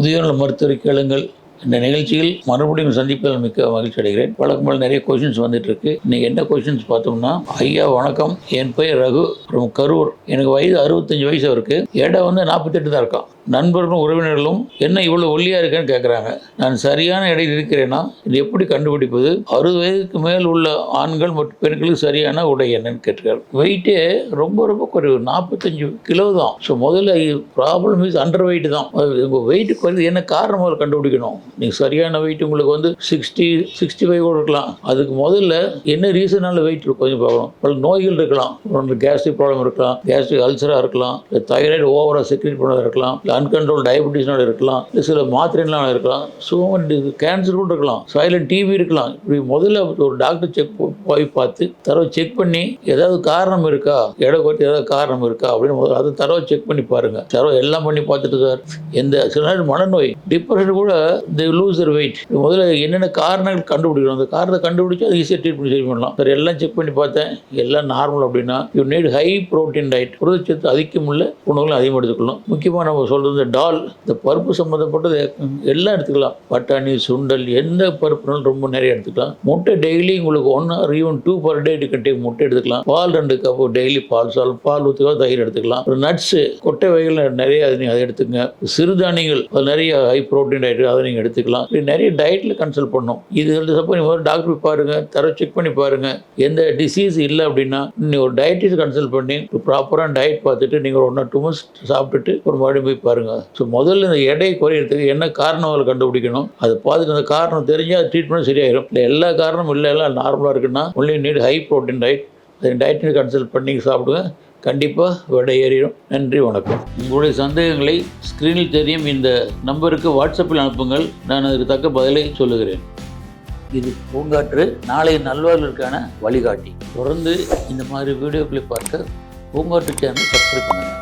முதியோர் மருத்துவரை கேளுங்கள். இந்த நிகழ்ச்சியில் மறுபடியும் சந்திப்பதில் மிக்க மகிழ்ச்சி அடைகிறேன். வழக்கமாக நிறைய கொஷின்ஸ் வந்துட்டு இருக்கு. இன்னைக்கு என்ன கொஷின்ஸ் பார்த்தோம்னா, ஐயா வணக்கம், என் பெயர் ரகு from கரூர். எனக்கு வயது 65 வயசு இருக்கு. எடை 48 தான் இருக்கான். நண்பர்களும் உறவினர்களும் என்ன இவ்வளோ ஒல்லியாக இருக்கேன்னு கேட்குறாங்க. நான் சரியான எடையில் இருக்கிறேன்னா இது எப்படி கண்டுபிடிப்பது? 60 வயதுக்கு மேல் உள்ள ஆண்கள் மற்றும் பெண்களுக்கு சரியான உடை என்னன்னு கேட்டுருக்காரு. வெயிட்டே ரொம்ப ரொம்ப குறைவு, 45 கிலோ தான். ஸோ முதல்ல ப்ராப்ளம் இஸ் அண்டர் வெயிட் தான். உங்கள் வெயிட் குறையுது, என்ன காரணம் அதை கண்டுபிடிக்கணும். நீங்கள் சரியான வெயிட் உங்களுக்கு 60-65 கூட இருக்கலாம். அதுக்கு முதல்ல என்ன ரீசனால வெயிட் கொஞ்சம் பார்க்கணும். பல நோய்கள் இருக்கலாம், கேஸ்ட்ரிக் ப்ராப்ளம் இருக்கலாம், கேஸ்ட்ரிக் அல்சராக இருக்கலாம், தைராய்டு ஓவராக செக்ரேட் பண்ணதாக இருக்கலாம், அன்கண்ட்ரோல் டயபெட்டிஸ்னால இருக்கலாம், இல்லை சில மாத்திரைனால இருக்கலாம், கேன்சர் கூட இருக்கலாம், சைலண்ட் டிவி இருக்கலாம். இப்படி முதல்ல ஒரு டாக்டர் போய் பார்த்து தரவை செக் பண்ணி ஏதாவது காரணம் இருக்கா, எடை குறைத்து ஏதாவது காரணம் இருக்கா அப்படின்னு முதல்ல அதை தரவை செக் பண்ணி பாருங்க. தரவை எல்லாம் பண்ணி பார்த்துட்டு சார், எந்த சில நேரம் மனநோய் டிப்ரெஷன் கூட லூஸ் வெயிட், முதல்ல என்னென்ன காரணங்கள் கண்டுபிடிக்கணும். அந்த காரணத்தை கண்டுபிடிச்சு அதை ஈஸியாக ட்ரீட் பண்ணி சரி பண்ணலாம். சார் எல்லாம் செக் பண்ணி பார்த்தேன், எல்லாம் நார்மல் அப்படின்னா you need high protein diet, புரதச்சத்து அதிகமுள்ள உணவுகளும் அதிகமாக எடுத்துக்கணும். முக்கியமாக நம்ம சொல்றது டால், இந்த பருப்பு சம்மந்தப்பட்டது எல்லாம் எடுத்துக்கலாம். பட்டாணி, சுண்டல், எந்த பருப்புனாலும் ரொம்ப நிறைய எடுத்துக்கலாம். முட்டை டெய்லி உங்களுக்கு 1 or even 2 per day கண்டேக் முட்டை எடுத்துக்கலாம். பால் 2 கப் டெய்லி பால் ஊற்றுக்கா, தயிர் எடுத்துக்கலாம். நட்ஸு, கொட்டை வகைகள் நிறைய அதை எடுத்துங்க. சிறுதானியங்கள் அது நிறைய ஹை ப்ரோட்டீன் டயட், அதை நீங்கள் எடுத்துக்கலாம். இப்படி நிறைய டயட்டில் கன்சல்ட் பண்ணணும். இது சப்போஸ் நீங்கள் டாக்டர் போய் பாருங்க, தர செக் பண்ணி பாருங்க. எந்த டிசீஸ் இல்லை அப்படின்னா நீங்கள் ஒரு டயட்டிஸ்ட் கன்சல்ட் பண்ணி ப்ராப்பரான டயட் பார்த்துட்டு நீங்கள் 1 or 2 months சாப்பிட்டுட்டு ஒரு மறுபடியும் போய் பாருங்க. ஸோ முதல்ல இந்த எடை குறையிறதுக்கு என்ன காரணம் அதை கண்டுபிடிக்கணும். அதை பார்த்துட்டு அந்த காரணம் தெரிஞ்சால் அது ட்ரீட்மெண்ட் சரியாயிடும். இல்லை எல்லா காரணமும் இல்லை, எல்லாம் நார்மலாக இருக்குன்னா only need high protein diet. அதை டயட்டில் கன்சல்ட் பண்ணி சாப்பிடுங்க, கண்டிப்பாக எடை ஏறிடும். நன்றி, வணக்கம். உங்களுடைய சந்தேகங்களை ஸ்க்ரீனில் தெரியும் இந்த நம்பருக்கு வாட்ஸ்அப்பில் அனுப்புங்கள். நான் அதுக்கு தக்க பதிலை சொல்லுகிறேன். இது பூங்காற்று, நாளைய நல்வாழ்விற்கான வழிகாட்டி. தொடர்ந்து இந்த மாதிரி வீடியோக்களை பார்க்க பூங்காற்று சேனலை சப்ஸ்கிரைப் பண்ணுங்கள்.